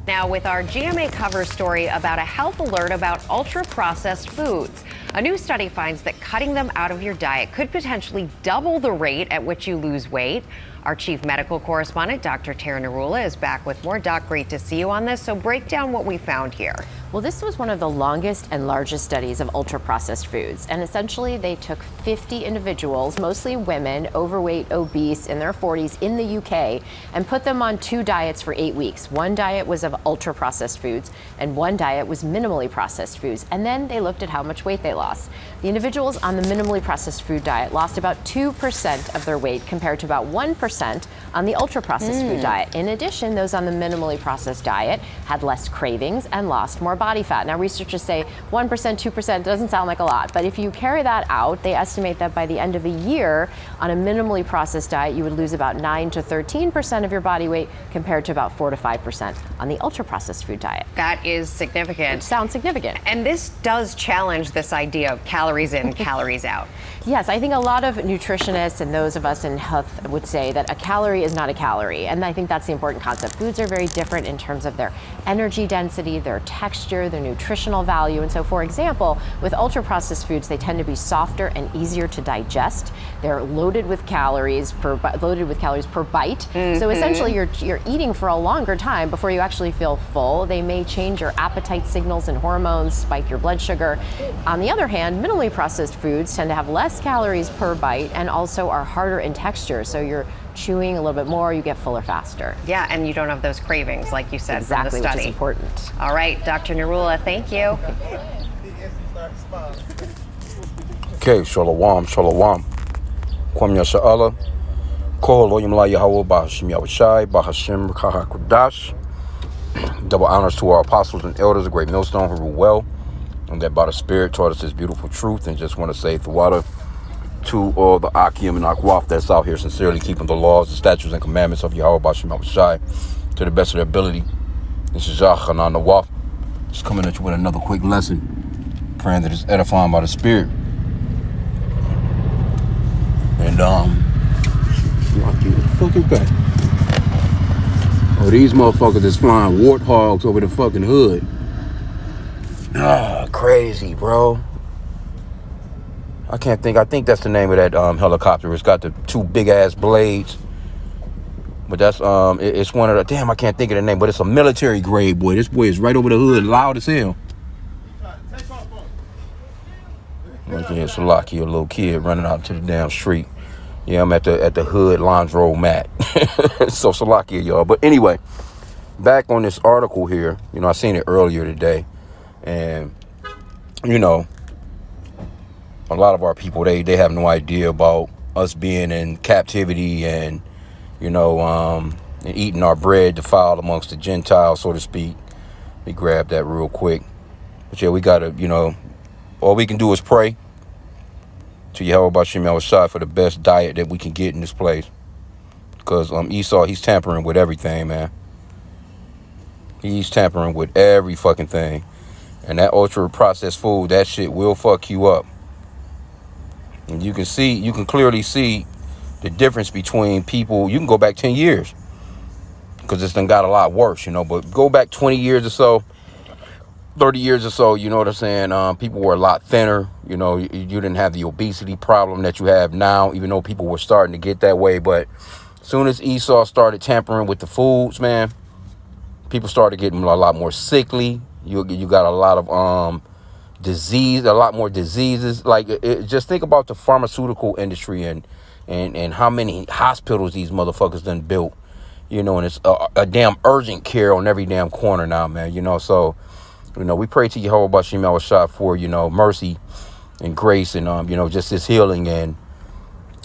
Now, with our GMA cover story about a health alert about ultra-processed foods. A new study finds that cutting them out of your diet could potentially double the rate at which you lose weight. Our chief medical correspondent, Dr. Tara Narula, is back with more. Doc, great to see you on this. So break down what we found here. Well, this was one of the longest and largest studies of ultra-processed foods. And essentially, they took 50 individuals, mostly women, overweight, obese, in their 40s in the UK, and put them on 2 diets for 8 weeks. One diet was of ultra-processed foods, and one diet was minimally processed foods. And then they looked at how much weight they lost. The individuals on the minimally processed food diet lost about 2% of their weight compared to about 1% on the ultra-processed food diet. In addition, those on the minimally processed diet had less cravings and lost more body fat. Now, researchers say 1%, 2% doesn't sound like a lot, but if you carry that out, they estimate that by the end of a year, on a minimally processed diet, you would lose about 9 to 13% of your body weight compared to about 4 to 5% on the ultra-processed food diet. That is significant. Which sounds significant. And this does challenge this idea of calories in, calories out. Yes, I think a lot of nutritionists and those of us in health would say that a calorie is not a calorie. And I think that's the important concept. Foods are very different in terms of their energy density, their texture, their nutritional value. And so, for example, with ultra-processed foods, they tend to be softer and easier to digest. They're loaded with calories per bite. So essentially, you're eating for a longer time before you actually feel full. They may change your appetite signals and hormones, spike your blood sugar. On the other hand, minimally processed foods tend to have less calories per bite and also are harder in texture. So you're chewing a little bit more, you get fuller faster. Yeah, and you don't have those cravings, like you said, exactly, from the study. Which is important. All right, Dr. Narula, thank you. Okay, shalom, shalom. Kwam Yasha'Allah. Kohol Oyim La Yahweh Bahashim Yahushai, Bahashim Kahakudash. Double honors to our apostles and elders, the great millstone who rule well, and that by the Spirit taught us this beautiful truth. And just want to say the water to all the H.I.M and Akwaf that's out here sincerely keeping the laws, the statutes, and commandments of Yahweh Bahashim Yahushai to the best of their ability. This is Yahchanan Nawaf, just coming at you with another quick lesson, praying that it's edifying by the Spirit. And what the fuck is that? Oh, these motherfuckers is flying warthogs over the fucking hood. Ah, crazy, bro. I think that's the name of that helicopter. It's got the 2 big ass blades. But that's it's one of the, damn, I can't think of the name, but it's a military grade, boy. This boy is right over the hood, loud as hell. Like, yeah, Salaki, a little kid running out to the damn street. Yeah, I'm at the hood laundromat mat. So Salaki, y'all. But anyway, back on this article here, I seen it earlier today. And, a lot of our people, they have no idea about us being in captivity and, and eating our bread defiled amongst the Gentiles, so to speak. Let me grab that real quick. But yeah, we got to, all we can do is pray to Yahweh Bashim Yahushai for the best diet that we can get in this place. Because Esau, he's tampering with everything, man. He's tampering with every fucking thing. And that ultra-processed food, that shit will fuck you up. And you can clearly see the difference between people. You can go back 10 years. Because this done got a lot worse, But go back 20 years or so, 30 years or so, you know what I'm saying? People were a lot thinner. You didn't have the obesity problem that you have now, even though people were starting to get that way. But as soon as Esau started tampering with the foods, man, people started getting a lot more sickly. You got a lot of disease, a lot more diseases. Like, just think about the pharmaceutical industry and how many hospitals these motherfuckers done built. And it's a damn urgent care on every damn corner now, man. So, we pray to Yahweh Bashim Yahushai for, mercy and grace and, just this healing. And,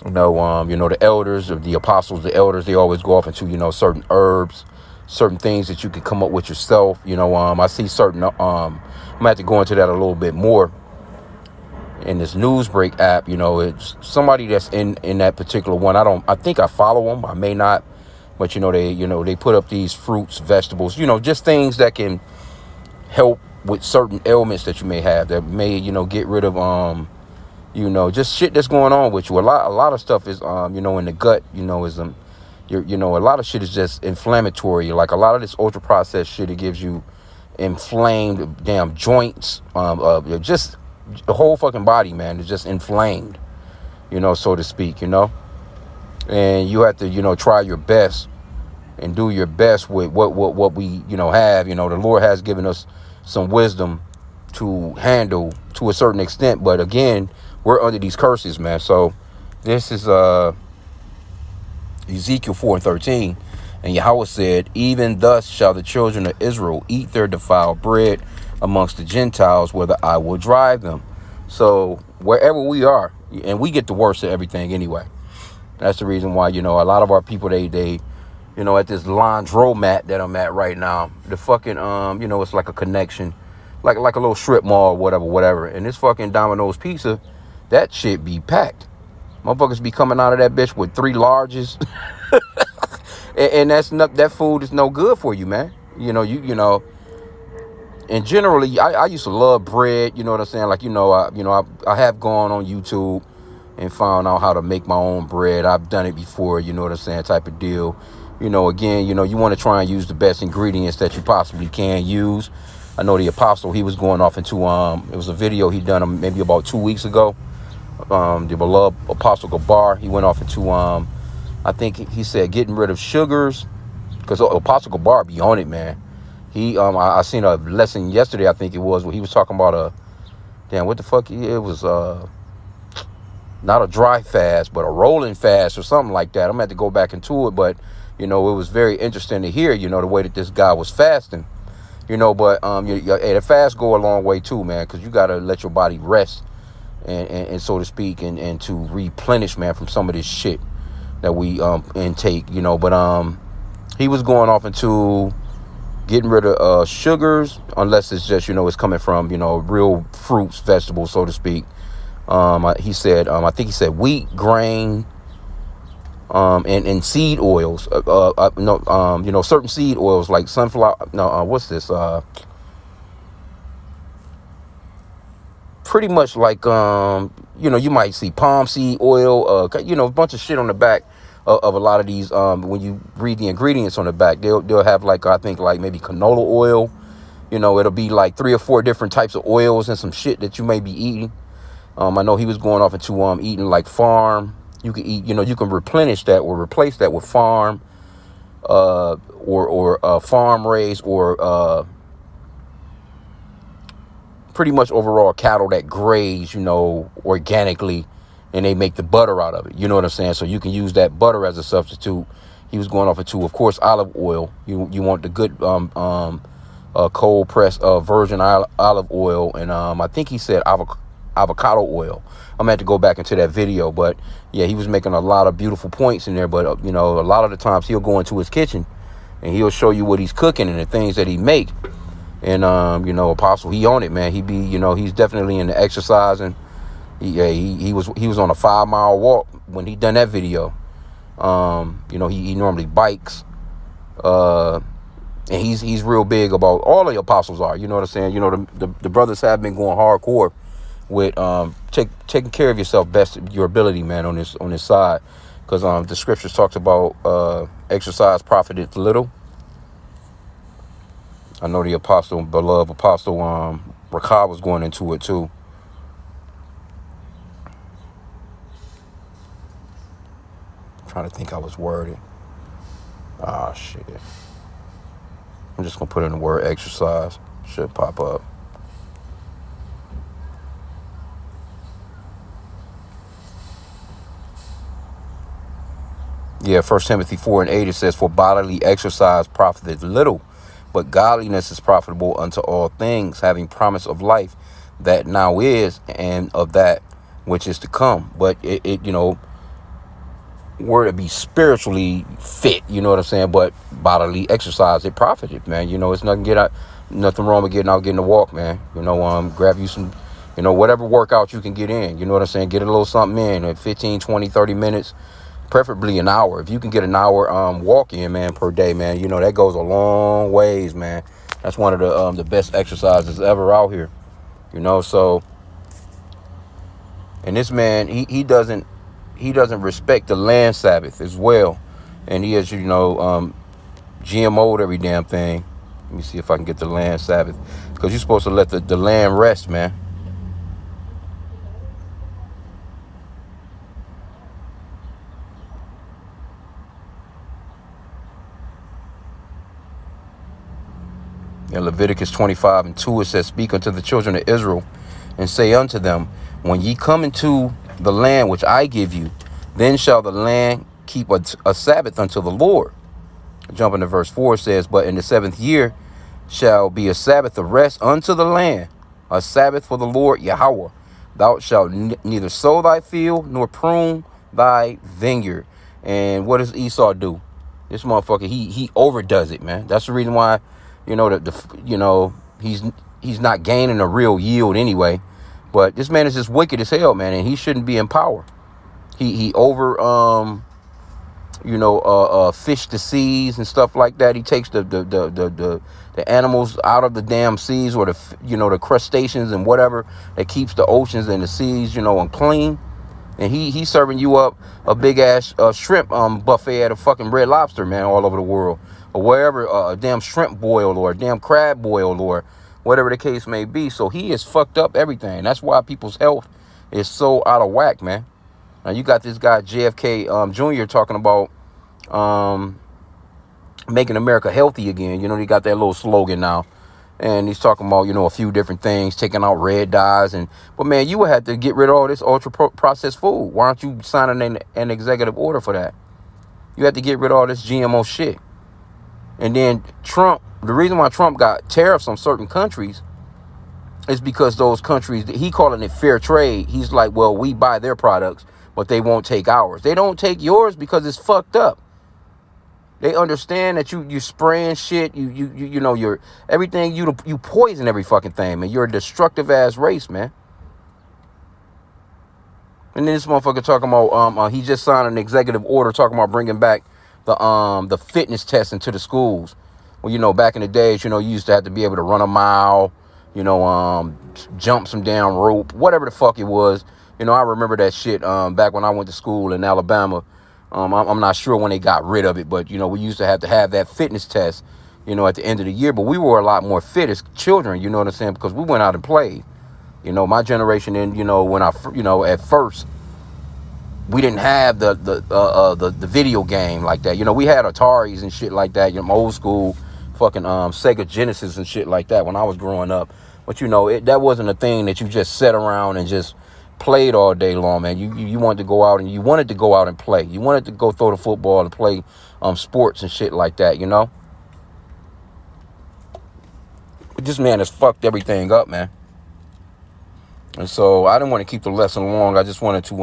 the elders, the apostles, the elders, they always go off into, certain herbs, certain things that you can come up with yourself. I see certain, I'm going to have to go into that a little bit more. In this Newsbreak app, it's somebody that's in that particular one. I think I follow them. I may not. But, they put up these fruits, vegetables, just things that can help with certain ailments that you may have, that may, get rid of, just shit that's going on with you. A lot of stuff is, in the gut, is, a lot of shit is just inflammatory. Like a lot of this ultra processed shit, it gives you inflamed damn joints, just the whole fucking body, man, is just inflamed, so to speak, and you have to, try your best and do your best with what we, have. The Lord has given us some wisdom to handle to a certain extent, but again, we're under these curses, man. So this is Ezekiel 4:13, and Yahweh said, even thus shall the children of Israel eat their defiled bread amongst the Gentiles, whither I will drive them. So wherever we are, and we get the worst of everything anyway. That's the reason why, a lot of our people, they at this laundromat that I'm at right now, the fucking, it's like a connection, like a little strip mall, whatever. And this fucking Domino's pizza, that shit be packed. Motherfuckers be coming out of that bitch with 3 larges. and that food is no good for you, man. And generally, I used to love bread, you know what I'm saying? Like, I have gone on YouTube and found out how to make my own bread. I've done it before, you know what I'm saying, type of deal. Again, you want to try and use the best ingredients that you possibly can use. I know the apostle, he was going off into, it was a video he done maybe about 2 weeks ago. The beloved apostle Gabar, he went off into, I think he said getting rid of sugars, because Apostle Gabar be on it, man. He, I seen a lesson yesterday, I think it was, where he was talking about what the fuck, it was, not a dry fast, but a rolling fast or something like that. I'm gonna have to go back into it, but, it was very interesting to hear, the way that this guy was fasting, but, the fast go a long way too, man, because you gotta let your body rest and so to speak, and to replenish, man, from some of this shit that we, intake, but, he was going off into getting rid of, sugars, unless it's just, it's coming from, real fruits, vegetables, so to speak. He said, I think he said wheat, grain, and seed oils. Certain seed oils like sunflower. No, what's this? Pretty much like, you might see palm seed oil. A bunch of shit on the back of a lot of these. When you read the ingredients on the back, they'll have like, I think like maybe canola oil. It'll be like 3 or 4 different types of oils and some shit that you may be eating. I know he was going off into eating like farm. You can eat, you can replenish that or replace that with farm, or farm raised, or pretty much overall cattle that graze, organically, and they make the butter out of it. You know what I'm saying? So you can use that butter as a substitute. He was going off into, of course, olive oil. You want the good cold pressed virgin olive oil, and I think he said avocado oil. I'm gonna have to go back into that video, but yeah, he was making a lot of beautiful points in there. But a lot of the times he'll go into his kitchen and he'll show you what he's cooking and the things that he make. And Apostle, he on it, man. He be, he's definitely into exercising. He was on a 5-mile walk when he done that video. He normally bikes, and he's real big about, all the apostles are, you know what I'm saying? The brothers have been going hardcore with taking care of yourself best your ability, man, on this side, because the scriptures talks about exercise profiteth little. I know the beloved apostle Rakah was going into it too. I'm trying to think how it's worded. Ah, shit. I'm just gonna put in the word exercise. Should pop up. Yeah, 1 Timothy 4:8, it says, for bodily exercise profiteth little, but godliness is profitable unto all things, having promise of life that now is, and of that which is to come. But it were to be spiritually fit, you know what I'm saying? But bodily exercise, it profited, man. It's nothing wrong with getting a walk, man. Grab you some, whatever workout you can get in, you know what I'm saying? Get a little something in at 15, 20, 30 minutes. Preferably an hour. If you can get an hour walk in, man, per day, man, that goes a long ways, man. That's one of the best exercises ever out here, so. And this man, he doesn't respect the land Sabbath as well. And he has, GMO'd every damn thing. Let me see if I can get the land Sabbath, because you're supposed to let the land rest, man. In Leviticus 25:2, it says, "Speak unto the children of Israel, and say unto them, when ye come into the land which I give you, then shall the land keep a Sabbath unto the Lord." Jumping to verse 4, it says, "But in the 7th year shall be a Sabbath of rest unto the land, a Sabbath for the Lord Yahweh. Thou shalt neither sow thy field nor prune thy vineyard." And what does Esau do? This motherfucker, he overdoes it, man. That's the reason why, he's not gaining a real yield anyway. But this man is just wicked as hell, man, and he shouldn't be in power. He fish the seas and stuff like that. He takes the animals out of the damn seas, or the crustaceans and whatever that keeps the oceans and the seas, clean. And he's serving you up a big ass shrimp buffet at a fucking Red Lobster, man, all over the world, or wherever, a damn shrimp boil or a damn crab boil or whatever the case may be. So he has fucked up everything. That's why people's health is so out of whack, man. Now you got this guy JFK Jr. talking about making America healthy again. He got that little slogan now. And he's talking about, a few different things, taking out red dyes. But man, you would have to get rid of all this ultra processed food. Why aren't you signing an executive order for that? You have to get rid of all this GMO shit. And then Trump, the reason why Trump got tariffs on certain countries is because those countries, he calling it fair trade. He's like, well, we buy their products, but they won't take ours. They don't take yours because it's fucked up. They understand that you spraying shit, you're everything, you poison every fucking thing, man. You're a destructive ass race, man. And then this motherfucker talking about he just signed an executive order talking about bringing back the fitness testing to the schools. Well, back in the days, you used to have to be able to run a mile, jump some damn rope, whatever the fuck it was. I remember that shit back when I went to school in Alabama. I'm not sure when they got rid of it, but, we used to have that fitness test, at the end of the year. But we were a lot more fit as children, you know what I'm saying? Because we went out and played. My generation, and, when at first, we didn't have the video game like that. We had Ataris and shit like that, old school fucking Sega Genesis and shit like that when I was growing up. But, that wasn't a thing that you just sat around and just played all day long, man. You wanted to go out and play. You wanted to go throw the football and play sports and shit like that, But this man has fucked everything up, man. And so I didn't want to keep the lesson long. I just wanted to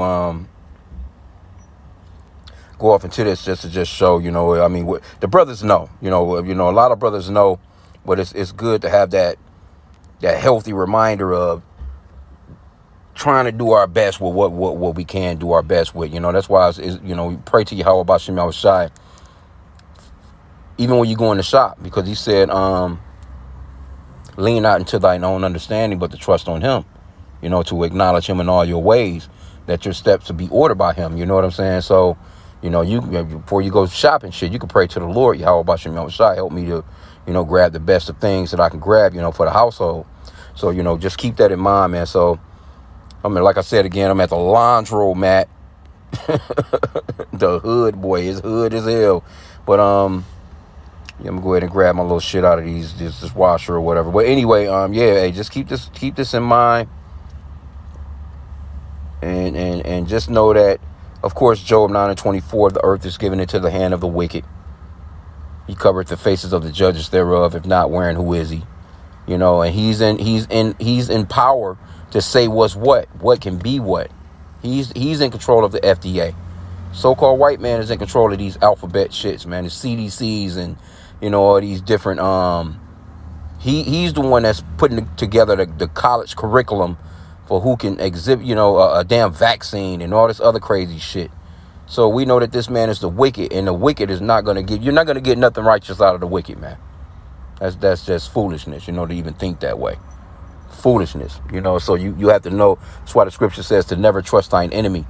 go off into this just to show, the brothers know, a lot of brothers know, but it's good to have that healthy reminder of trying to do our best with what we can do our best with. That's why we pray to Yahweh Bashem Yahushai even when you go in the shop, because he said lean not into thine own understanding, but to trust on him, to acknowledge him in all your ways, that your steps will be ordered by him. You know what I'm saying? So you before you go shopping shit, you can pray to the Lord, Yahweh Bashem Yahushai, help me to grab the best of things that I can grab for the household. So just keep that in mind, man. So like I said again, I'm at the laundromat. The hood, boy, is hood as hell. But I'm gonna go ahead and grab my little shit out of this washer or whatever. But anyway, hey, just keep this in mind, and just know that, of course, Job 9:24, the earth is given into the hand of the wicked. He covereth the faces of the judges thereof. If not, wherein who is he? And he's in power to say what's what can be what. He's in control of the FDA. So-called white man is in control of these alphabet shits, man. The CDCs and all these different he's the one that's putting together the college curriculum for who can exhibit a damn vaccine and all this other crazy shit. So we know that this man is the wicked, and the wicked is not going to you're not going to get nothing righteous out of the wicked, man. That's just foolishness, to even think that way. Foolishness, so you have to know. That's why the scripture says to never trust thine enemy.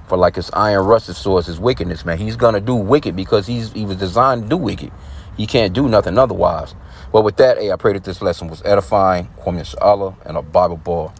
For like his iron rusted swords, his wickedness, man. He's gonna do wicked because he was designed to do wicked. He can't do nothing otherwise. But with that, hey, I pray that this lesson was edifying. Kwame Allah and a Bible ball.